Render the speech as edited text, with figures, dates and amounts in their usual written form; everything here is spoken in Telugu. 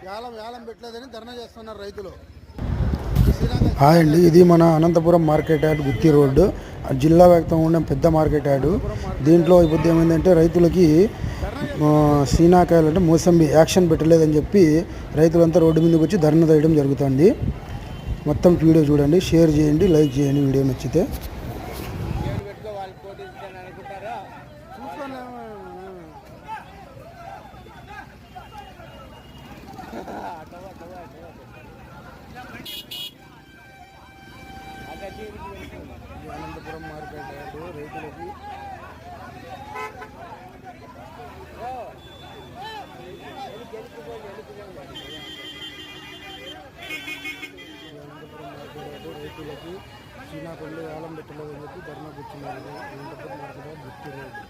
యాలం పెట్టలేదని ధర్నా చేస్తున్నారు రైతులు. హాయ్ అండి, ఇది మన అనంతపురం మార్కెట్ యార్డ్ గుత్తి రోడ్డు, జిల్లా వ్యాప్తంగా ఉండే పెద్ద మార్కెట్ యార్డు. దీంట్లో ఇప్పుడు ఏమైందంటే రైతులకి సీనాకాయలు అంటే మోసంబి యాక్షన్ పెట్టలేదని చెప్పి రైతులంతా రోడ్డు మీదకి వచ్చి ధర్నా చేయడం జరుగుతుంది. మొత్తం వీడియో చూడండి, షేర్ చేయండి, లైక్ చేయండి వీడియో నచ్చితే. అనంతపురం మార్కెట్ యార్డు రైతులకి చీనా పళ్ళు వేలం పెట్టలేదని చెప్పి ధర్నా కూర్చున్నారు. అనంతపురం మార్కెట్ యార్డ్ గుత్తి రోడ్డు.